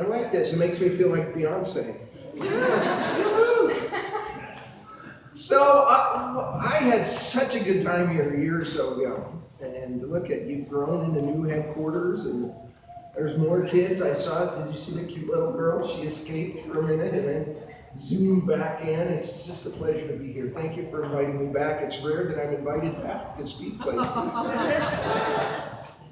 I like this. It makes me feel like Beyonce. So I had such a good time here a year or so ago. And look at, you've grown into new headquarters, and there's more kids. I saw, did you see the cute little girl? She escaped for a minute and then zoomed back in. It's just a pleasure to be here. Thank you for inviting me back. It's rare that I'm invited back to speak places.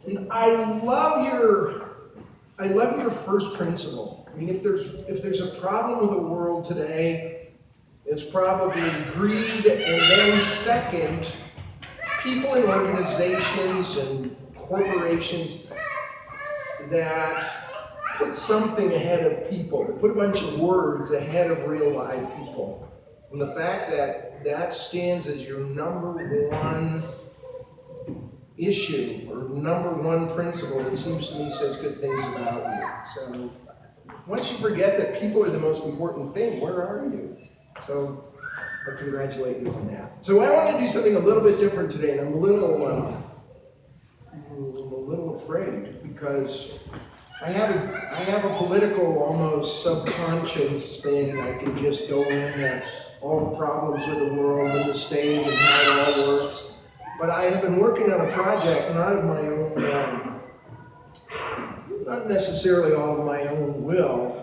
And I love your first principle. I mean, if there's a problem with the world today, it's probably greed, and then second, people in organizations and corporations that put something ahead of people, that put a bunch of words ahead of real live people. And the fact that that stands as your number one issue or number one principle, it seems to me says good things about you. So once you forget that people are the most important thing, where are you? So I congratulate you on that. So I want to do something a little bit different today, and I'm a little afraid because I have a political, almost subconscious thing. I can just go into all the problems with the world and the state and how it all works. But I have been working on a project, not of my own, not necessarily all of my own will,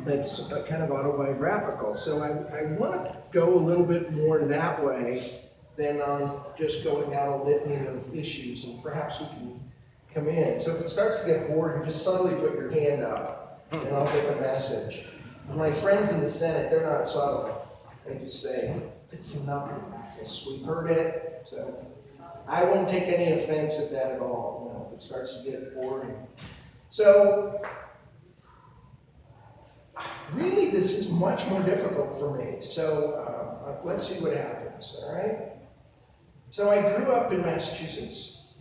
that's kind of autobiographical. So I want to go a little bit more that way than on just going down a litany of issues, and perhaps we can come in. So if it starts to get boring, just subtly put your hand up, and I'll get the message. My friends in the Senate, they're not subtle. They just say, it's enough of practice. We've heard it, so I won't take any offense at that at all, if it starts to get boring. So, really, this is much more difficult for me. So, let's see what happens, all right? So, I grew up in Massachusetts.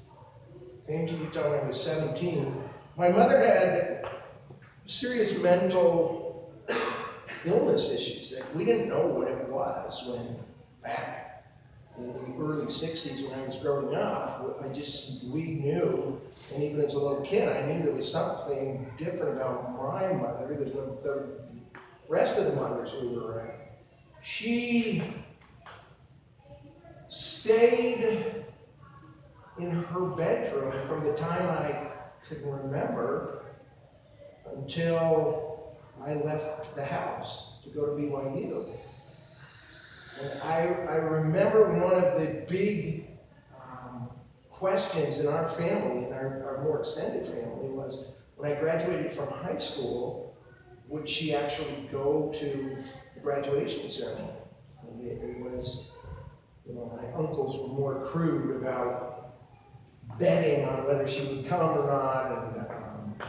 Came to Utah when I was 17. My mother had serious mental illness issues that we didn't know what it was when back in the early 60s when I was growing up. We knew, and even as a little kid, I knew there was something different about my mother than the rest of the mothers we were around. She stayed in her bedroom from the time I could remember until I left the house to go to BYU. And I remember one of the big questions in our family, in our more extended family, was when I graduated from high school, would she actually go to the graduation ceremony? And it was, my uncles were more crude about betting on whether she would come or not, and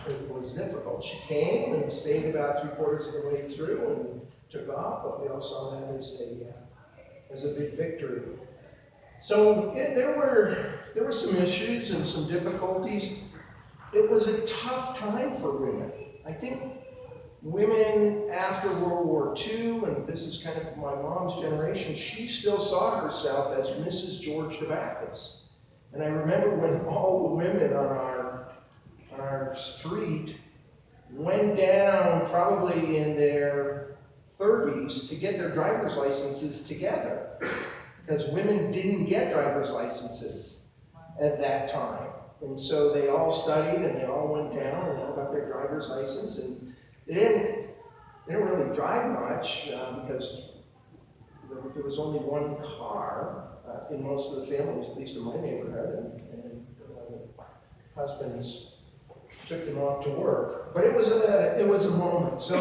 it was difficult. She came and stayed about 3/4 of the way through and took off, but we all saw that as a big victory. So there were some issues and some difficulties. It was a tough time for women. I think women after World War II, and this is kind of my mom's generation, she still saw herself as Mrs. George Dabakis. And I remember when all the women on our street went down probably in their 30s to get their driver's licenses together, because women didn't get driver's licenses at that time. And so they all studied and they all went down and they all got their driver's license, and they didn't really drive much because there was only one car in most of the families, at least in my neighborhood, and husbands took them off to work. But it was a moment. So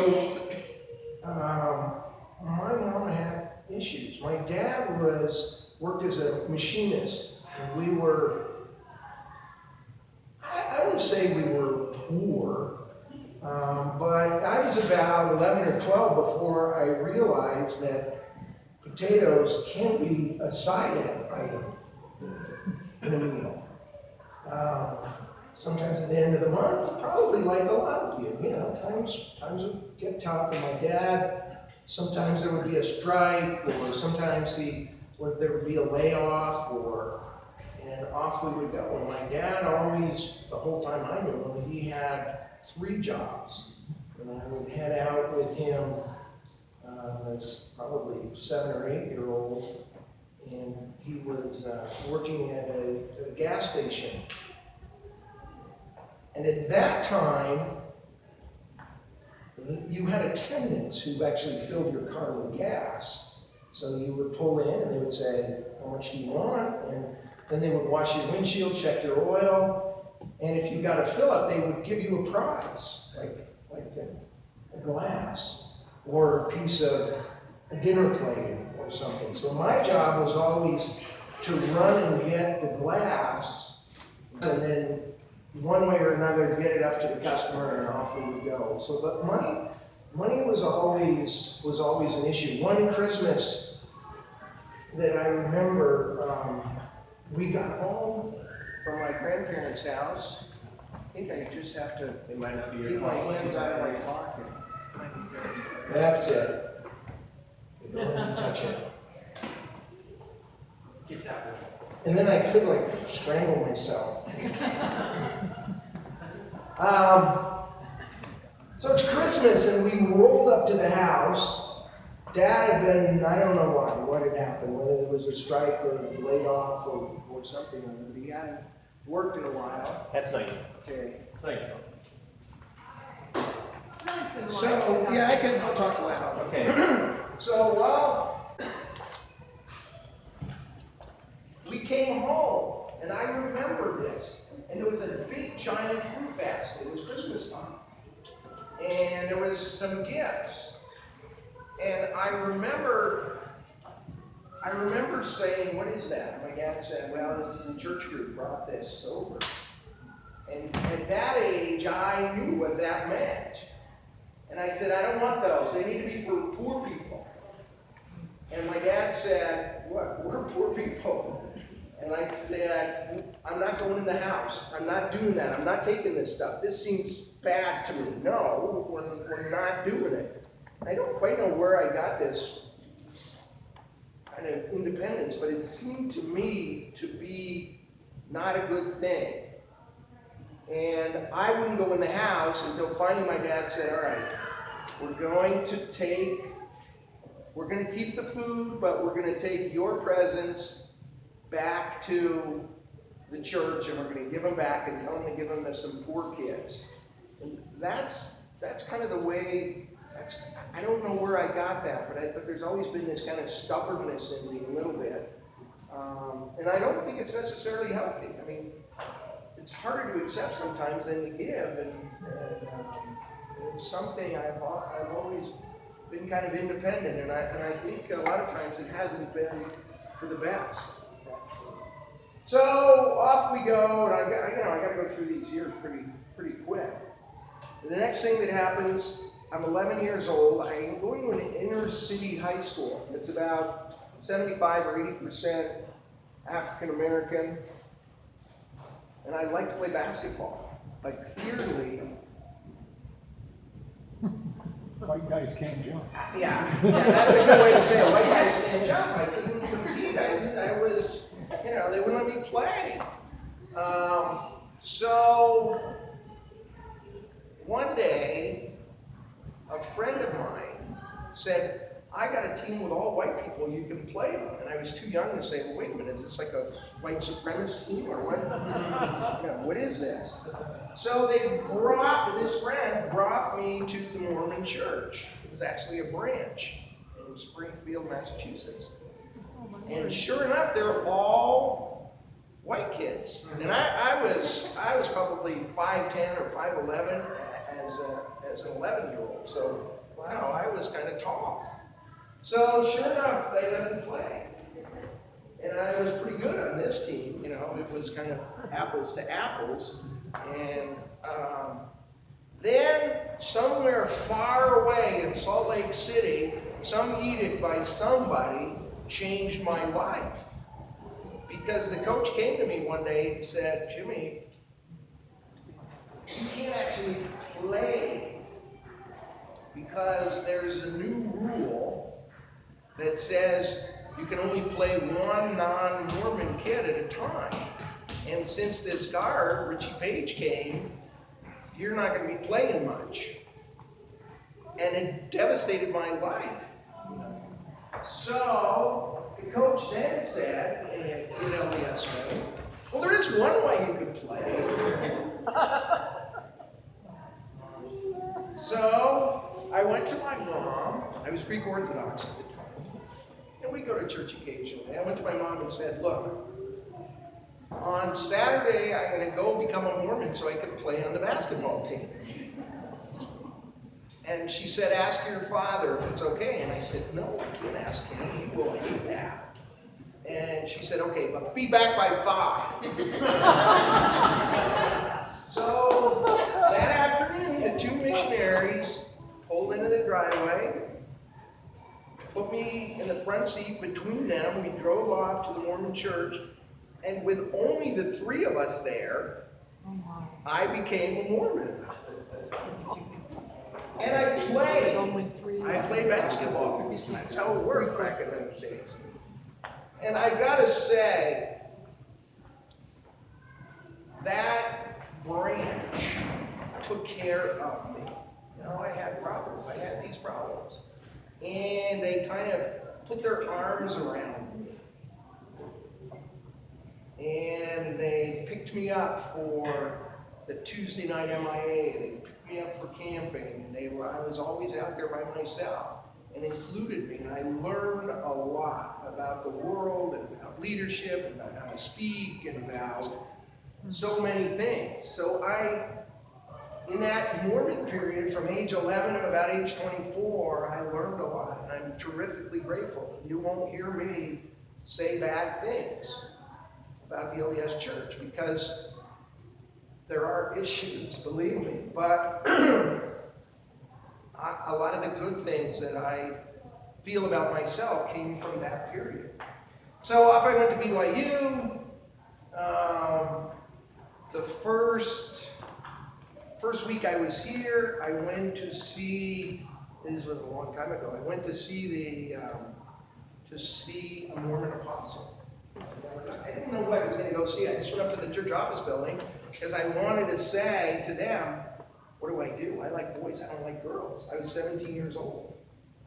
my mom had issues. My dad worked as a machinist, and we were, I wouldn't say we were poor, but I was about 11 or 12 before I realized that potatoes can be a side item in a meal. Sometimes at the end of the month, probably like a lot of you, times would get tough, and my dad, sometimes there would be a strike, or sometimes there would be a layoff, and off we would go. And my dad always, the whole time I knew him, he had 3 jobs. and I would head out with him as probably 7 or 8 year old, and he was working at a gas station. And at that time, you had attendants who actually filled your car with gas. So you would pull in and they would say, how much do you want? And then they would wash your windshield, check your oil, and if you got a fill up, they would give you a prize, like a glass or a piece of a dinner plate or something. So my job was always to run and get the glass, and then one way or another get it up to the customer, and off we would go. So, but money was always an issue. One Christmas that I remember, we got home from my grandparents' house. I think I just have to It might not be your get my fault. hands out of my pocket. Might be theirs. That's it. Don't let me touch it. Keeps happening. And then I could like strangle myself. So it's Christmas and we rolled up to the house. Dad had been, I don't know what had happened, whether there was a strike or laid off or something, but he hadn't worked in a while. That's not you. Okay. It's not your fault. So, yeah, I'll talk loud. Okay. So, well, we came home, and I remember this, and there was a big giant fruit basket. It was Christmas time, and there was some gifts, and I remember saying, what is that? And my dad said, well, this is the church group brought this over. And at that age, I knew what that meant. And I said, I don't want those. They need to be for poor people. And my dad said, what? We're poor people. And I said, I'm not going in the house. I'm not doing that. I'm not taking this stuff. This seems bad to me. No, we're not doing it. I don't quite know where I got this kind of independence, but it seemed to me to be not a good thing. And I wouldn't go in the house until finally my dad said, all right, we're going to keep the food, but we're going to take your presents back to the church, and we're going to give them back and tell them to give them to some poor kids. And that's kind of the way, I don't know where I got that, but there's always been this kind of stubbornness in me a little bit. And I don't think it's necessarily healthy. I mean, it's harder to accept sometimes than to give, and it's something I've always been kind of independent, and I think a lot of times it hasn't been for the best. So off we go, and I got to go through these years pretty quick. The next thing that happens, I'm 11 years old. I'm going to an inner city high school. It's about 75 or 80% African American. And I like to play basketball, but clearly, White guys can't jump. yeah, that's a good way to say it. White guys can't jump. I couldn't compete. I was, they wouldn't let me play. So one day, a friend of mine said, I got a team with all white people, you can play them. And I was too young to say, well, wait a minute, is this like a white supremacist team or what? What is this? So this friend brought me to the Mormon church. It was actually a branch in Springfield, Massachusetts. And sure enough, they're all white kids. And I was probably 5'10" or 5'11" as an 11-year-old. So, wow, I was kind of tall. So sure enough, they let me play. And I was pretty good on this team, it was kind of apples to apples. And then somewhere far away in Salt Lake City, some edict by somebody changed my life. Because the coach came to me one day and said, Jimmy, you can't actually play because there's a new rule that says you can only play one non-Mormon kid at a time. And since this guard, Richie Page, came, you're not going to be playing much. and it devastated my life. So the coach then said, in a good LDS way, well, there is one way you could play. So I went to my mom. I was Greek Orthodox at the time, and we go to church occasionally. I went to my mom and said, look, on Saturday I'm going to go become a Mormon so I can play on the basketball team. And she said, ask your father if it's okay. And I said, no, I can't ask him. He will hate that. And she said, okay, but be back by 5. So that afternoon, the two missionaries pulled into the driveway, put me in the front seat between them. We drove off to the Mormon church. And with only the 3 of us there, I became a Mormon. And I played basketball. That's how it worked back in those days. And I gotta say, that branch took care of me. You know, I had problems. I had these problems. And they kind of put their arms around me. And they picked me up for the Tuesday night MIA. They picked me up for camping. And I was always out there by myself, and included me. And I learned a lot about the world, and about leadership, and about how to speak, and about so many things. So in that Mormon period, from age 11 to about age 24, I learned a lot, and I'm terrifically grateful. You won't hear me say bad things about the LDS Church, because there are issues, believe me, but a lot of the good things that I feel about myself came from that period. So off I went to BYU. The first week I was here, I went to see, this was a long time ago, I went to see a Mormon apostle. I didn't know who I was going to go see. I just went up to the church office building because I wanted to say to them, what do I do? I like boys, I don't like girls. I was 17 years old.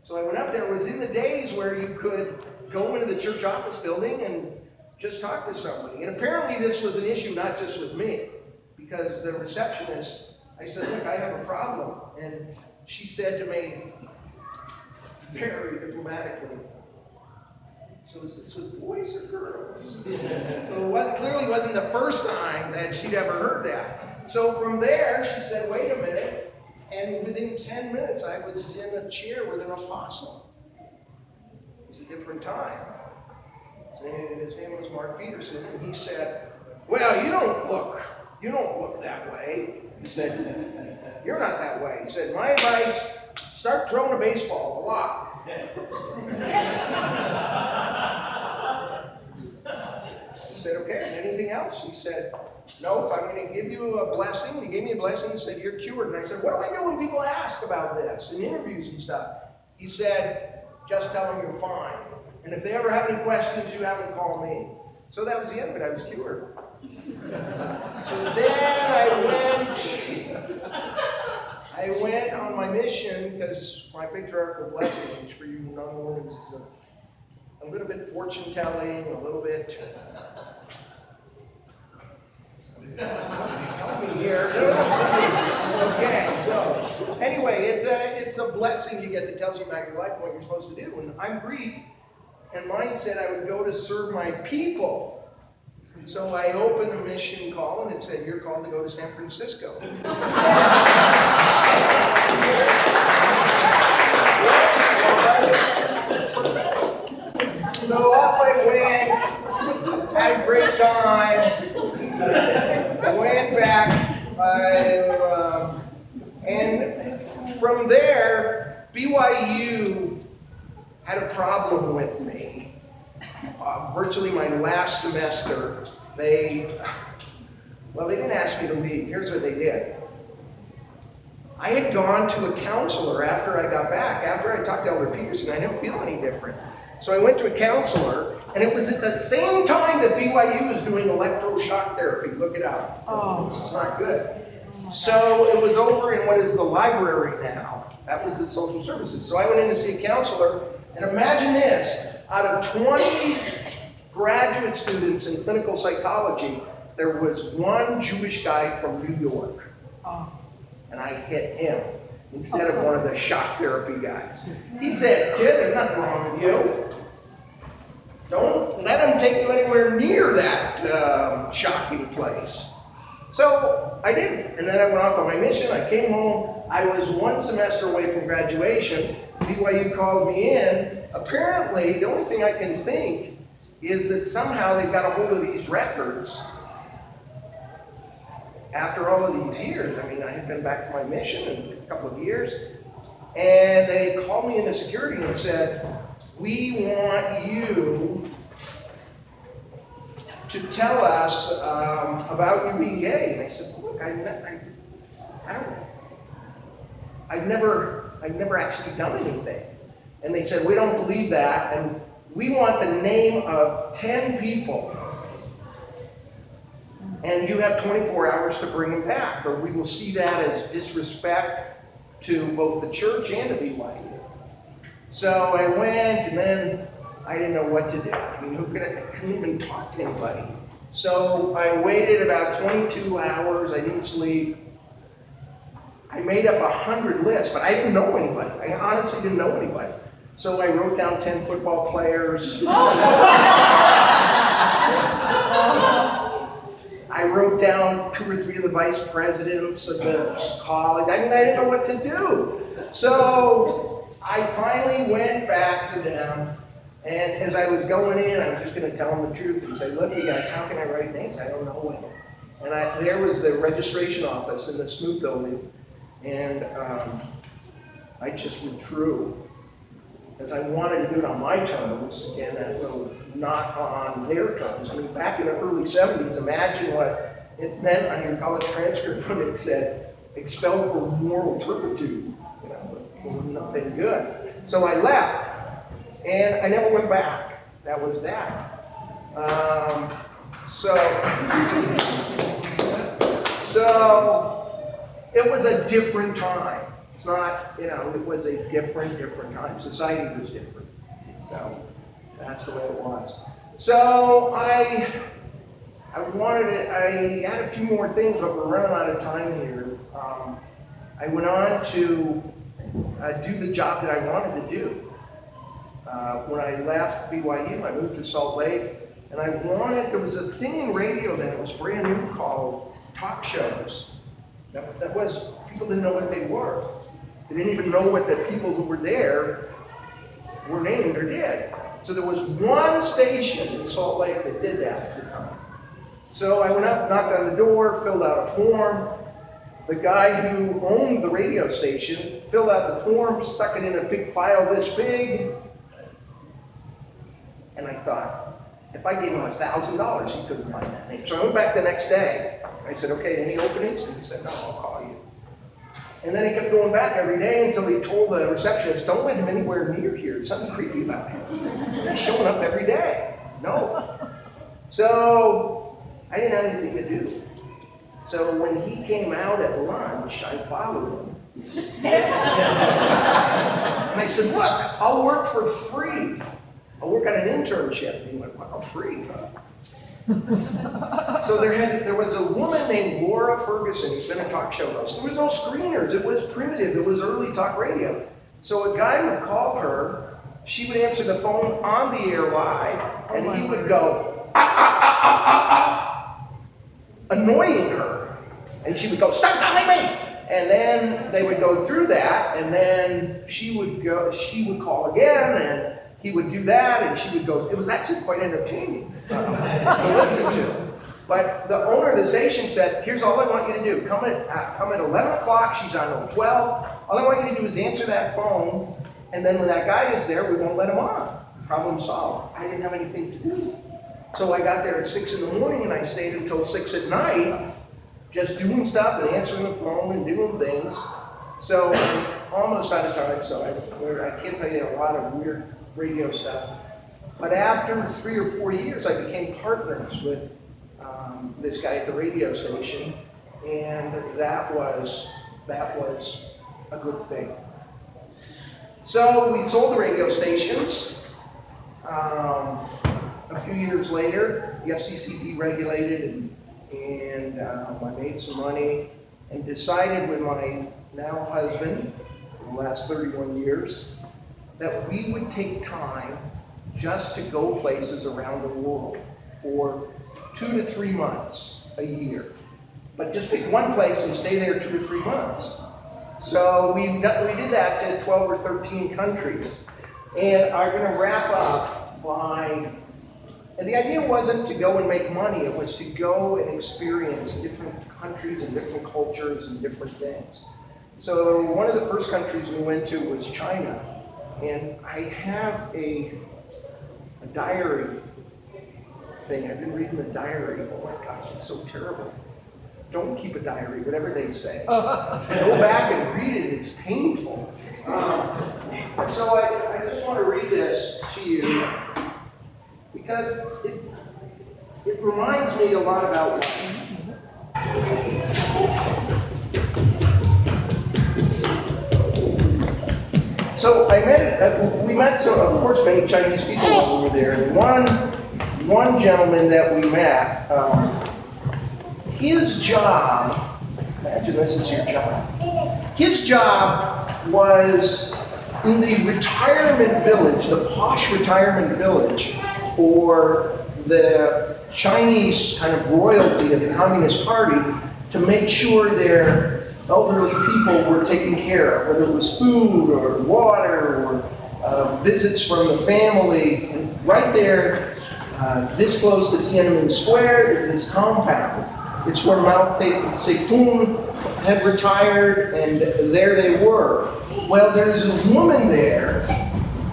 So I went up there. It was in the days where you could go into the church office building and just talk to somebody. And apparently this was an issue not just with me, because the receptionist, I said, look, I have a problem. And she said to me, very diplomatically, so is this with boys or girls? So it clearly wasn't the first time that she'd ever heard that. So from there, she said, wait a minute. And within 10 minutes, I was in a chair with an apostle. It was a different time. His name was Mark Peterson, and he said, well, you don't look that way. He said, you're not that way. He said, my advice, start throwing a baseball a lot. He said, okay, anything else? He said, nope, I'm going to give you a blessing. He gave me a blessing and said, you're cured. And I said, what do I do when people ask about this in interviews and stuff? He said, just tell them you're fine. And if they ever have any questions, you have them call me. So that was the end of it. I was cured. So then I went on my mission, because my patriarchal blessing, which for you non-Mormons is a little bit fortune-telling, a little bit... Help me here. Okay, so anyway, it's a blessing you get that tells you about your life and what you're supposed to do. And I'm Greek, and mine said I would go to serve my people. So I opened a mission call, and it said, you're called to go to San Francisco. So off I went, had a great time, I went back, and from there, BYU had a problem with me. Virtually my last semester, they didn't ask me to leave. Here's what they did. I had gone to a counselor after I got back. After I talked to Elder Peterson, I didn't feel any different. So I went to a counselor, and it was at the same time that BYU was doing electroshock therapy. Look it up. Oh. It's not good. So it was over in what is the library now. That was the social services. So I went in to see a counselor, and imagine this, out of 20 graduate students in clinical psychology, there was one Jewish guy from New York. And I hit him instead of one of the shock therapy guys. He said, "Kid, there's nothing wrong with you. Don't let him take you anywhere near that shocking place." So I didn't. And then I went off on my mission. I came home. I was one semester away from graduation. BYU called me in. Apparently, the only thing I can think is that somehow they got a hold of these records after all of these years. I mean, I had been back from my mission in a couple of years, and they called me into security and said, "We want you to tell us about you being gay." And I said, "Look, I've never actually done anything." And they said, "We don't believe that, and we want the name of 10 people. And you have 24 hours to bring them back, or we will see that as disrespect to both the church and to BYU." So I went, and then I didn't know what to do. I mean, I couldn't even talk to anybody. So I waited about 22 hours. I didn't sleep. I made up 100 lists, but I didn't know anybody. I honestly didn't know anybody. So I wrote down 10 football players. I wrote down 2 or 3 of the vice presidents of the college. I mean, I didn't know what to do. So I finally went back to them, and as I was going in, I was just going to tell them the truth and say, "Look, you guys, how can I write names? I don't know any." And there was the registration office in the Smoot building, and I just withdrew, because I wanted to do it on my terms, and not on their terms. I mean, back in the early 70s, imagine what it meant on your college transcript when it said expelled for moral turpitude. You know, it was nothing good. So I left, and I never went back. That was that. So it was a different time. It's not, it was a different time. Society was different. So that's the way it was. So I had a few more things, but we're running out of time here. I went on to do the job that I wanted to do. When I left BYU, I moved to Salt Lake, and there was a thing in radio then, it was brand new, called talk shows. That was, people didn't know what they were. They didn't even know what the people who were there were named or did. So there was one station in Salt Lake that did that at the time. So I went up, knocked on the door, filled out a form. The guy who owned the radio station filled out the form, stuck it in a big file this big. And I thought, if I gave him $1,000, he couldn't find that name. So I went back the next day. I said, "Okay, any openings?" And he said, "No, I'll call you." And then he kept going back every day until he told the receptionist, "Don't let him anywhere near here. There's something creepy about him. He's showing up every day." No. So I didn't have anything to do. So when he came out at lunch, I followed him. And I said, "Look, I'll work for free. I'll work on an internship." And he went, "Wow, free, huh?" So there was a woman named Laura Ferguson who's been a talk show host. There was no screeners. It was primitive. It was early talk radio. So a guy would call her. She would answer the phone on the air live, and he would go, annoying her. And she would go, "Stop calling me!" And then they would go through that, and then she would call again, and he would do that, and she would go. It was actually quite entertaining to listen to. But the owner of the station said, "Here's all I want you to do. Come at 11 o'clock, she's on at 12. All I want you to do is answer that phone, and then when that guy is there, we won't let him on. Problem solved." I didn't have anything to do. So I got there at 6 in the morning, and I stayed until 6 at night, just doing stuff and answering the phone and doing things. So I'm almost out of time, so I can't tell you a lot of weird radio stuff. But after 3 or 4 years, I became partners with this guy at the radio station, and that was a good thing. So we sold the radio stations. A few years later, the FCC deregulated and I made some money and decided with my now husband for the last 31 years that we would take time just to go places around the world for 2 to 3 months a year. But just pick one place and stay there 2 to 3 months. So we did that to 12 or 13 countries. And I'm going to wrap up by, and the idea wasn't to go and make money, it was to go and experience different countries and different cultures and different things. So one of the first countries we went to was China. And I have a diary thing. I've been reading the diary. Oh my gosh, it's so terrible. Don't keep a diary, whatever they say. Go back and read it, it's painful. So I just want to read this to you because it reminds me a lot about life. So we met some, of course, many Chinese people while we were there. And one gentleman that we met, his job, imagine this is your job. His job was in the retirement village, the posh retirement village for the Chinese kind of royalty of the Communist Party to make sure their elderly people were taken care of, whether it was food or water or visits from the family. And right there, this close to Tiananmen Square is this compound. It's where Mao Zedong had retired, and there they were. Well, there's a woman there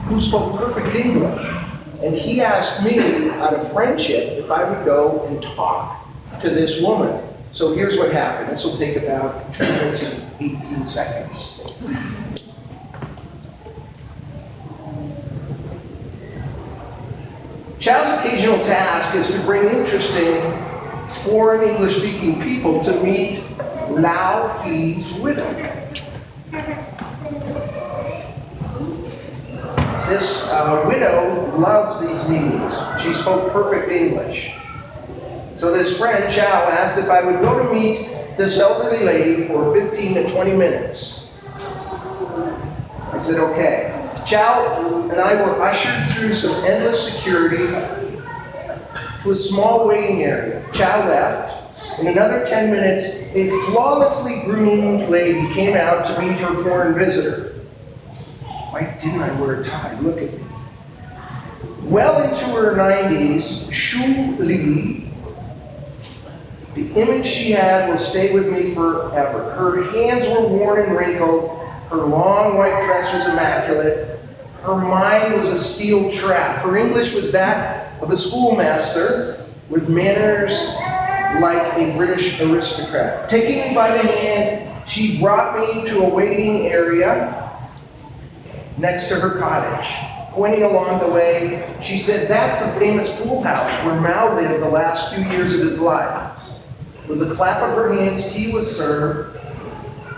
who spoke perfect English, and he asked me, out of friendship, if I would go and talk to this woman. So here's what happened. This will take about 2 minutes and 18 seconds. Chow's occasional task is to bring interesting foreign English-speaking people to meet Lao He's widow. This widow loves these meetings. She spoke perfect English. So this friend, Chow, asked if I would go to meet this elderly lady for 15 to 20 minutes. I said, okay. Chow and I were ushered through some endless security to a small waiting area. Chow left. In another 10 minutes, a flawlessly groomed lady came out to meet her foreign visitor. Why didn't I wear a tie? Look at me. Well into her 90s, Shu Li, the image she had will stay with me forever. Her hands were worn and wrinkled. Her long white dress was immaculate. Her mind was a steel trap. Her English was that of a schoolmaster with manners like a British aristocrat. Taking me by the hand, she brought me to a waiting area next to her cottage. Pointing along the way, she said, "That's the famous pool house where Mao lived the last few years of his life." With a clap of her hands, tea was served,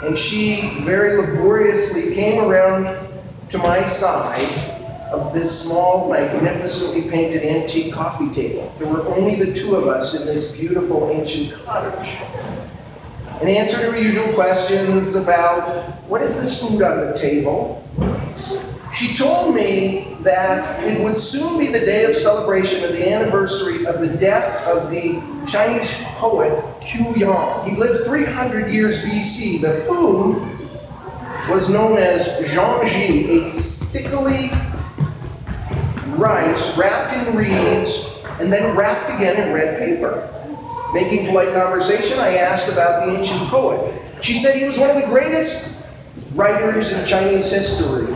and she very laboriously came around to my side of this small, magnificently painted antique coffee table. There were only the two of us in this beautiful ancient cottage. In answer to her usual questions about, what is this food on the table? She told me that it would soon be the day of celebration of the anniversary of the death of the Chinese poet Q Yang. He lived 300 years BC. The food was known as zhangji, a stickily rice wrapped in reeds and then wrapped again in red paper. Making polite conversation, I asked about the ancient poet. She said he was one of the greatest writers in Chinese history.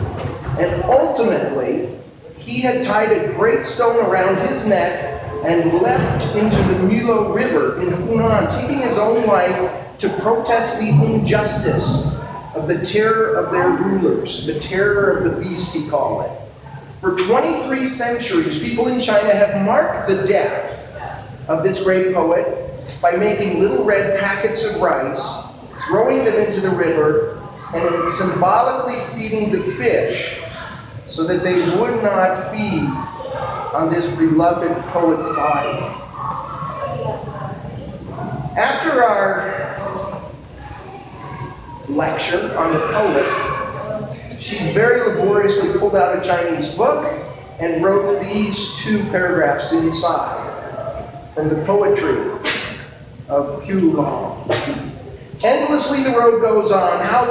And ultimately, he had tied a great stone around his neck and leapt into the Milo River in Hunan, taking his own life to protest the injustice of the terror of their rulers, the terror of the beast, he called it. For 23 centuries, people in China have marked the death of this great poet by making little red packets of rice, throwing them into the river, and symbolically feeding the fish so that they would not feed on this beloved poet's body. After our lecture on the poet, she very laboriously pulled out a Chinese book and wrote these 2 paragraphs inside from the poetry of Hu Long. Endlessly the road goes on, how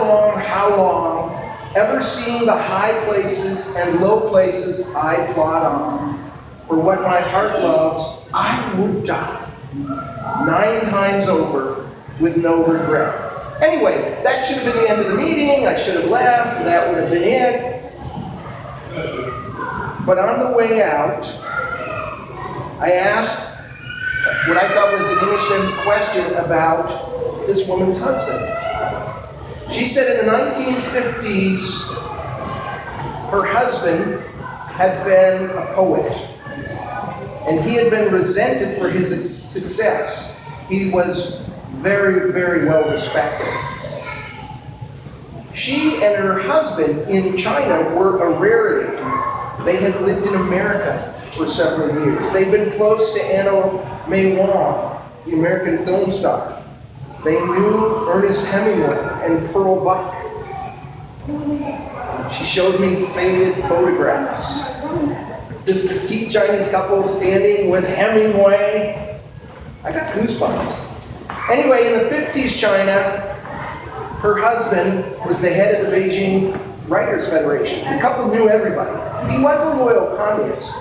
long, ever seeing the high places and low places I plod on. For what my heart loves, I would die 9 times over with no regret. Anyway, that should have been the end of the meeting. I should have left. That would have been it. But on the way out, I asked what I thought was an innocent question about this woman's husband. She said in the 1950s, her husband had been a poet, and he had been resented for his success. He was very, very well respected. She and her husband in China were a rarity. They had lived in America for several years. They'd been close to Anna May Wong, the American film star. They knew Ernest Hemingway and Pearl Buck. She showed me faded photographs. This petite Chinese couple standing with Hemingway. I got goosebumps. Anyway, in the 50s China, her husband was the head of the Beijing Writers' Federation. The couple knew everybody. He was a loyal communist.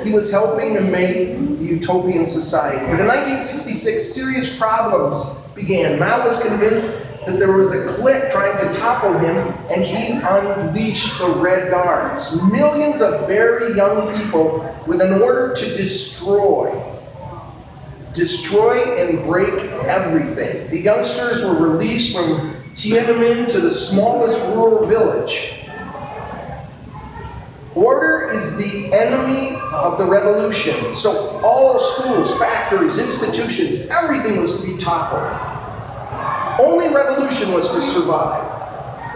He was helping to make the utopian society. But in 1966, serious problems began. Mao was convinced that there was a clique trying to topple him, and he unleashed the Red Guards. Millions of very young people with an order to destroy and break everything. The youngsters were released from Tiananmen to the smallest rural village. Order is the enemy of the revolution. So all schools, factories, institutions, everything was to be toppled. Only revolution was to survive.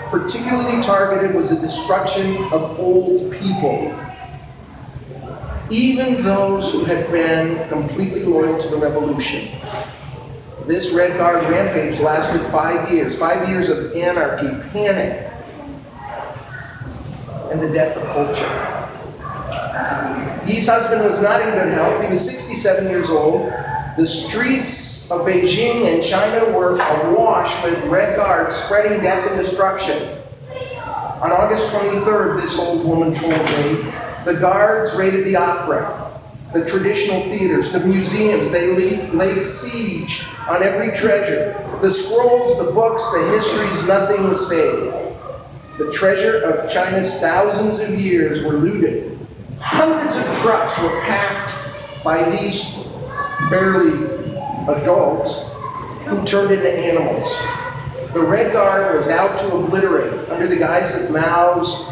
Particularly targeted was the destruction of old people. Even those who had been completely loyal to the revolution. This Red Guard rampage lasted 5 years. 5 years of anarchy, panic, and the death of culture. Yi's husband was not in good health. He was 67 years old. The streets of Beijing and China were awash with Red Guards spreading death and destruction. On August 23rd, this old woman told me, the guards raided the opera, the traditional theaters, the museums. They laid siege on every treasure. The scrolls, the books, the histories, nothing was saved. The treasure of China's thousands of years were looted. Hundreds of trucks were packed by these barely adults who turned into animals. The Red Guard was out to obliterate under the guise of Mao's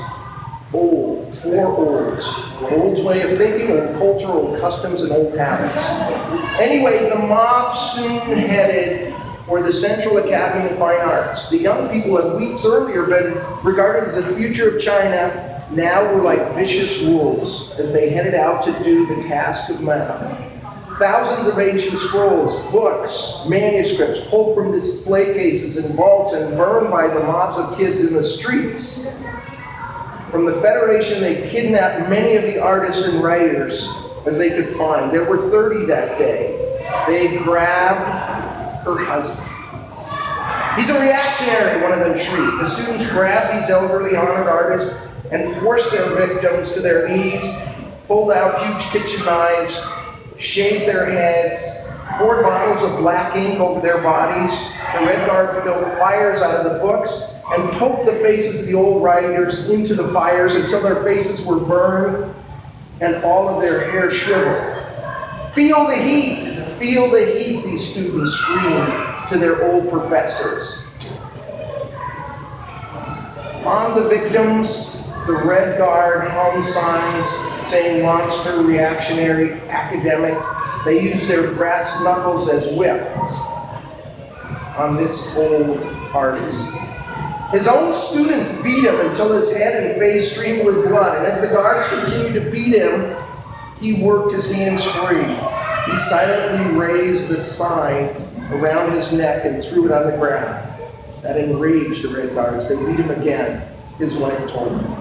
four olds. Old's way of thinking, old culture, old customs, and old habits. Anyway, the mob soon headed for the Central Academy of Fine Arts. The young people had weeks earlier been regarded as the future of China, now were like vicious wolves as they headed out to do the task of Mao. Thousands of ancient scrolls, books, manuscripts pulled from display cases and vaults and burned by the mobs of kids in the streets. From the Federation, they kidnapped many of the artists and writers as they could find. There were 30 that day. They grabbed her husband. He's a reactionary, one of them shrieked. The students grabbed these elderly honored artists and forced their victims to their knees, pulled out huge kitchen knives, shaved their heads, poured bottles of black ink over their bodies. The Red Guards built fires out of the books and poked the faces of the old writers into the fires until their faces were burned and all of their hair shriveled. Feel the heat, these students screamed to their old professors. On the victims, the Red Guard hung signs saying monster, reactionary, academic. They used their brass knuckles as whips on this old artist. His own students beat him until his head and face streamed with blood. And as the guards continued to beat him, he worked his hands free. He silently raised the sign around his neck and threw it on the ground. That enraged the Red Guards. They beat him again, his wife told him.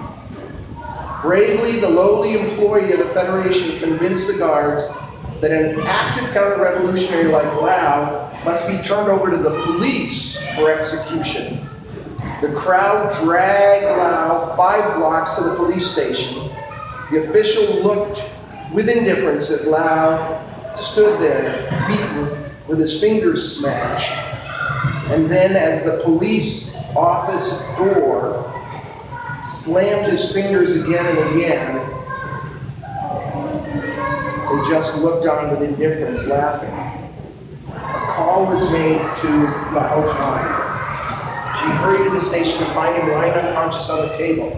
Bravely, the lowly employee of the Federation convinced the guards that an active counter-revolutionary like Lau must be turned over to the police for execution. The crowd dragged Lau 5 blocks to the police station. The official looked with indifference as Lau stood there, beaten, with his fingers smashed. And then as the police office door slammed his fingers again and again, they just looked on with indifference, laughing. A call was made to Lau's wife. She hurried to the station to find him lying unconscious on the table.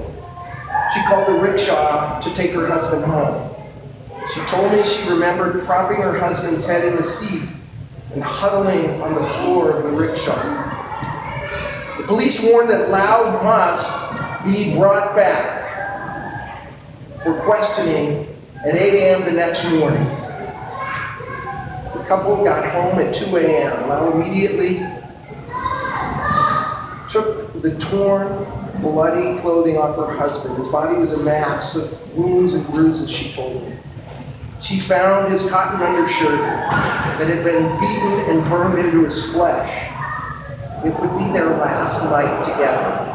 She called the rickshaw to take her husband home. She told me she remembered propping her husband's head in the seat and huddling on the floor of the rickshaw. The police warned that Lau must be brought back for questioning at 8 a.m. the next morning. The couple got home at 2 a.m. Lau immediately took the torn, bloody clothing off her husband. His body was a mass of wounds and bruises, she told me. She found his cotton undershirt that had been beaten and burned into his flesh. It would be their last night together.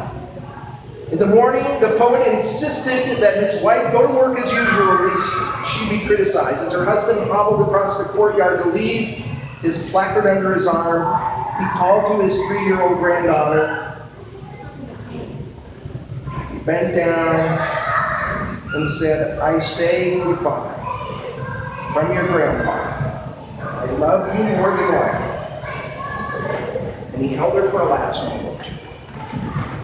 In the morning, the poet insisted that his wife go to work as usual, lest she be criticized. As her husband hobbled across the courtyard to leave, his placard under his arm, he called to his 3-year-old granddaughter. He bent down and said, "I say goodbye from your grandpa. I love you more than life." And he held her for a last moment.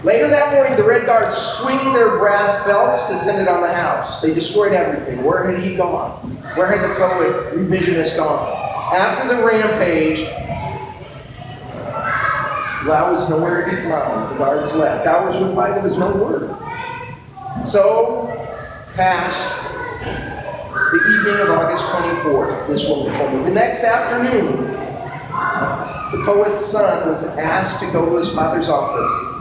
Later that morning, the Red Guards, swinging their brass belts, descended on the house. They destroyed everything. Where had he gone? Where had the poet revisionist gone? After the rampage, Lau was nowhere to be found. The guards left. Hours went by, there was no word. So passed the evening of August 24th, this woman told me. The next afternoon, the poet's son was asked to go to his father's office.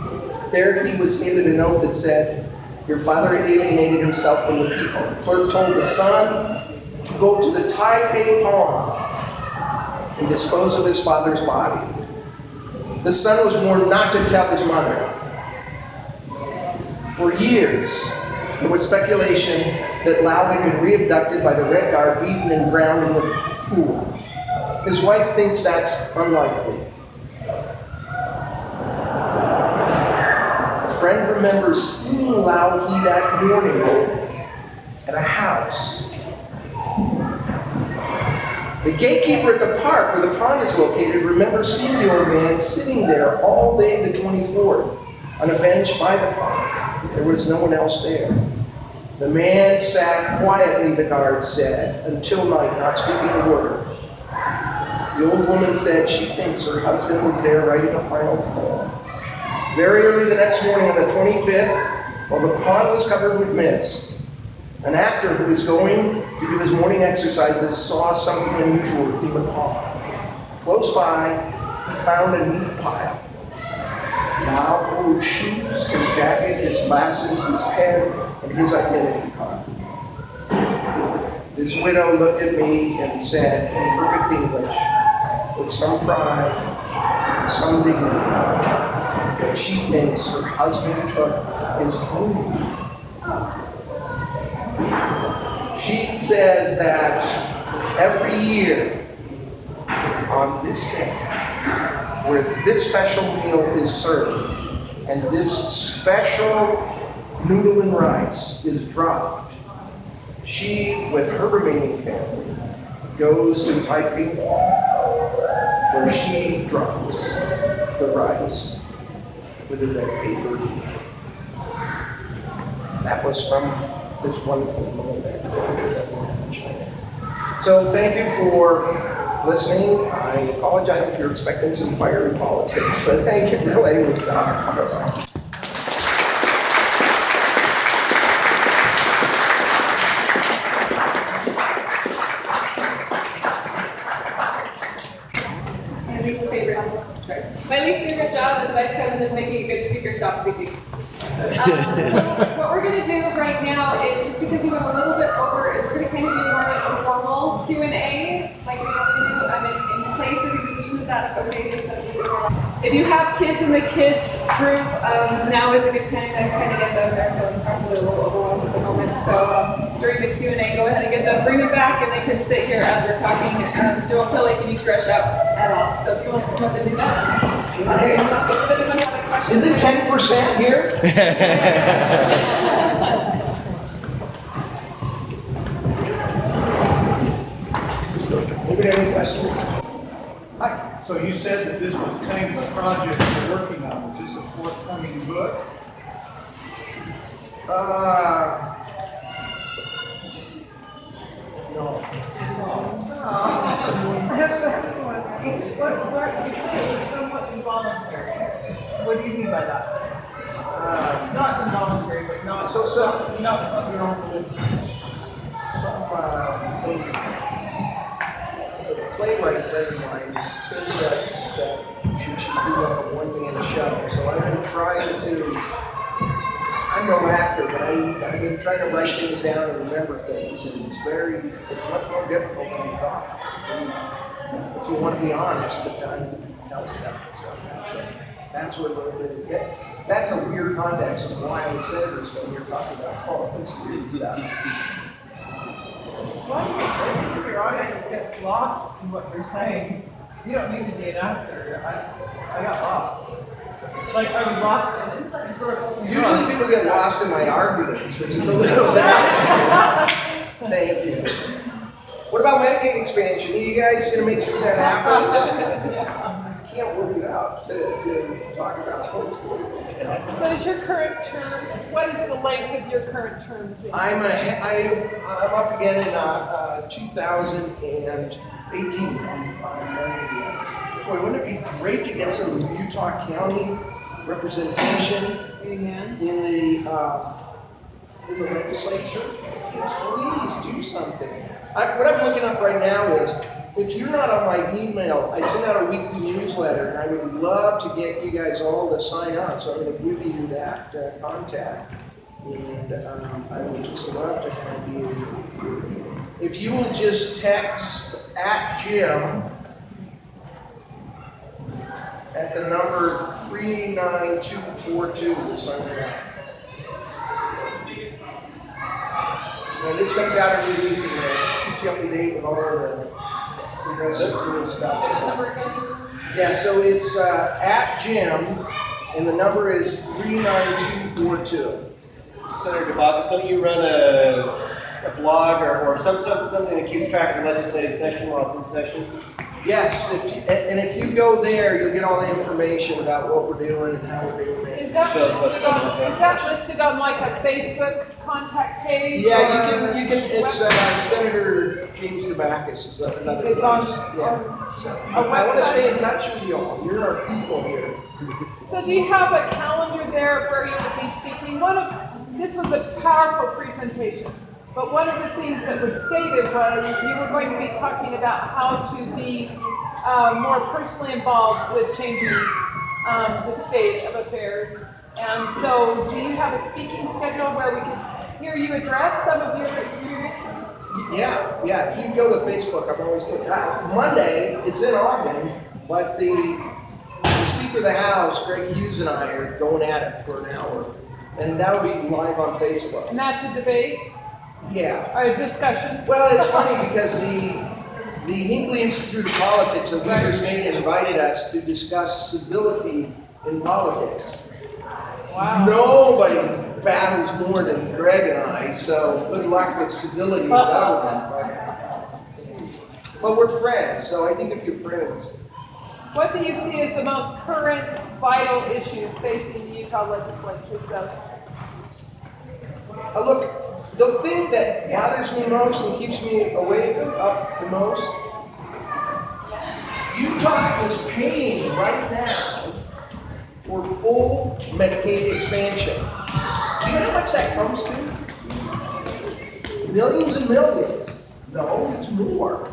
There he was handed a note that said, "Your father alienated himself from the people." The clerk told the son to go to the Taipei pond and dispose of his father's body. The son was warned not to tell his mother. For years, there was speculation that Lau had been re-abducted by the Red Guard, beaten and drowned in the pool. His wife thinks that's unlikely. A friend remembers seeing Lau He that morning at a house. The gatekeeper at the park where the pond is located remembers seeing the old man sitting there all day the 24th on a bench by the pond. There was no one else there. The man sat quietly, the guard said, until night, not speaking a word. The old woman said she thinks her husband was there writing a final poem. Very early the next morning on the 25th, while the pond was covered with mist, an actor who was going to do his morning exercises saw something unusual in the pond. Close by, he found a neat pile. Now, his shoes, his jacket, his glasses, his pen, and his identity card. This widow looked at me and said in perfect English, with some pride, with some dignity, that she thinks her husband took his home. She says that every year on this day, where this special meal is served, and this special noodle and rice is dropped, she, with her remaining family, goes to Taipei, where she drops the rice with a red paper. That was from this wonderful woman back in China. So thank you for listening. I apologize if you're expecting some fiery politics, but thank you for letting me talk. What we're going to do right now is, just because we went a little bit over, is we're going to kind of do more of an informal Q&A, like we normally do. In place of your position, if that's okay. If you have kids in the kids group, now is a good time to kind of get them. They're feeling probably a little overwhelmed at the moment. So during the Q&A, go ahead and get them, bring them back, and they can sit here as we're talking. Don't feel like you need to rush out at all. So if you want to come up and do that. Is it 10% here? Anybody have any questions? Hi. So you said that this was kind of a project you're working on. Is this a forthcoming book? No. What, you said it was somewhat involuntary. What do you mean by that? Not involuntary, but not, So, not of your own volition. Some the playwright friend of mine thinks that she should do like a one-man show. So I've been trying to, I'm no actor, but I've been trying to write things down and remember things, and it's much more difficult than you thought. And if you want to be honest, the time to tell stuff. So that's what a little bit of it. That's a weird context of why I said this when you're talking about all this weird stuff. Well, if your audience gets lost in what you're saying, you don't need to be an actor. I got lost. Like, I was lost in it. Usually people get lost in my arguments, which is a little bit. Thank you. What about Medicaid expansion? Are you guys going to make sure that happens? I can't work it out to talk about what's political stuff. So is your current term, what is the length of your current term? I'm up again in 2018. I'm running again. Boy, wouldn't it be great to get some Utah County representation in the legislature? Yes, please do something. What I'm looking up right now is, if you're not on my email, I send out a weekly newsletter, and I would love to get you guys all to sign on. So I'm going to give you that contact, and I would just love to have you. If you will just text @Jim at the number 39242 to sign up. And this comes out every week and keeps you up to date with all the progressive cool stuff. Yeah, so it's @Jim, and the number is 39242. Senator Dabakis, don't you run a blog or something that keeps track of the legislative session while it's in session? Yes, if you go there, you'll get all the information about what we're doing and how we're doing it. Is that listed on like a Facebook contact page? Yeah, you can. It's Senator James Dabakis is another It's place. on Yeah. a I want to website? stay in touch with you all. You're our people here. So do you have a calendar there where you would be speaking? This was a powerful presentation, but one of the things that was stated was you were going to be talking about how to be more personally involved with changing the state of affairs. And so do you have a speaking schedule where we can hear you address some of your experiences? Yeah. If you go to Facebook, I've always put that. Monday, it's in Ogden, but the Speaker of the House, Greg Hughes, and I are going at it for an hour. And that'll be live on Facebook. And that's a debate Yeah. or a discussion? Well, it's funny because the Hinckley Institute of Politics of Weaver State invited us to discuss civility in politics. Wow. Nobody battles more than Greg and I, so good luck with civility in government. But we're friends, so I think if you're friends. What do you see as the most current vital issues facing the Utah legislature? So, Look, the thing that bothers me most and keeps me awake and up the most, Utah is paying right now for full Medicaid expansion. Do you know how much that comes to? Millions and millions. No, it's more.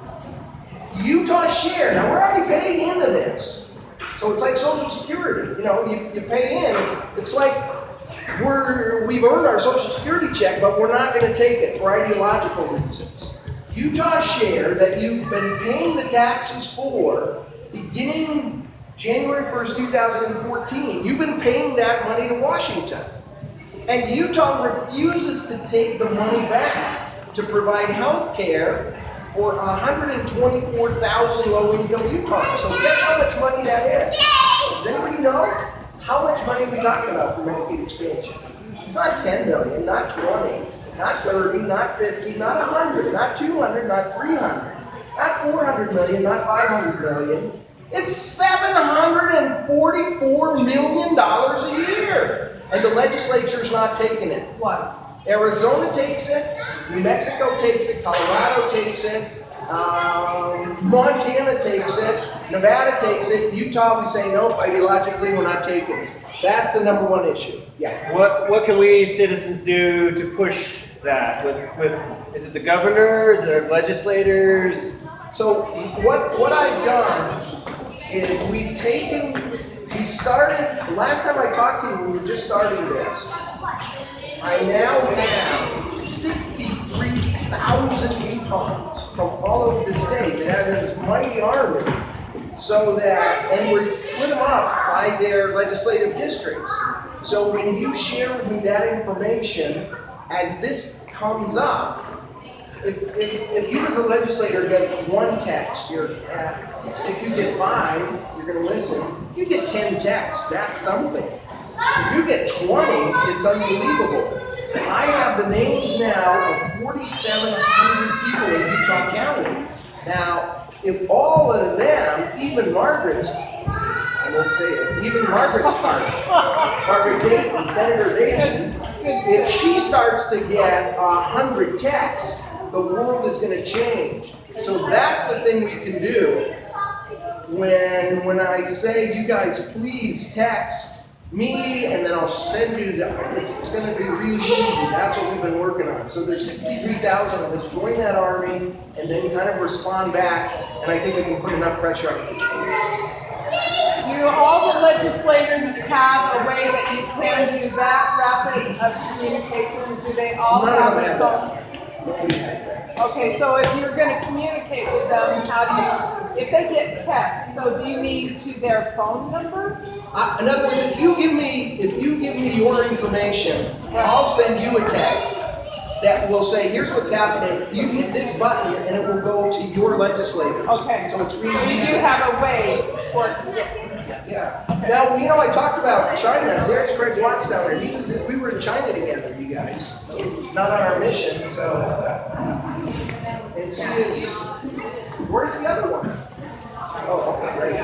Utah's share, now we're already paying into this. So it's like Social Security, you pay in, it's like we've earned our Social Security check, but we're not gonna take it for ideological reasons. Utah's share that you've been paying the taxes for beginning January 1st, 2014, you've been paying that money to Washington. And Utah refuses to take the money back to provide health care for 124,000 low-income Utahns. So guess how much money that is? Does anybody know? How much money are we talking about for Medicaid expansion? It's not 10 million, not 20, not 30, not 50, not 100, not 200, not 300, not 400 million, not 500 million. It's $744 million a year. And the legislature's not taking it. What? Arizona takes it, New Mexico takes it, Colorado takes it, Montana takes it, Nevada takes it, Utah we say nope, ideologically we're not taking it. That's the number one issue. Yeah. What can we citizens do to push that? Is it the governor? Is it our legislators? So what I've done is we started, the last time I talked to you, we were just starting this. I now have 63,000 Utahns from all over the state that have this mighty army, so that, and we split them up by their legislative districts. So when you share with me that information, as this comes up, if you as a legislator get one text, if you get 5, you're going to listen. You get 10 texts, that's something. If you get 20, it's unbelievable. I have the names now of 4,700 people in Utah County. Now, if all of them, even Margaret's, I won't say it, even Margaret's heart, Margaret Dayton, Senator Dayton, if she starts to get 100 texts, the world is going to change. So that's the thing we can do. When I say, you guys please text me, and then I'll send you, it's going to be really easy. That's what we've been working on. So there's 63,000 of us join that army, and then kind of respond back, and I think we can put enough pressure on it. Do all the legislators have a way that you can do that rapid of communication? Do they all None have of them a have phone? that. Nobody has that. Okay, so if you're going to communicate with them, how do you, if they get text, so do you need to their phone number? In other words, if you give me your information, I'll send you a text that will say, here's what's happening. You hit this button and it will go to your legislators. Okay. So it's So really you do easy. have a way for it to get. Yeah. Now, I talked about China. There's Craig Watts down there. We were in China together, you guys. Not on our mission, so. And she is, where's the other one? Oh, okay, great.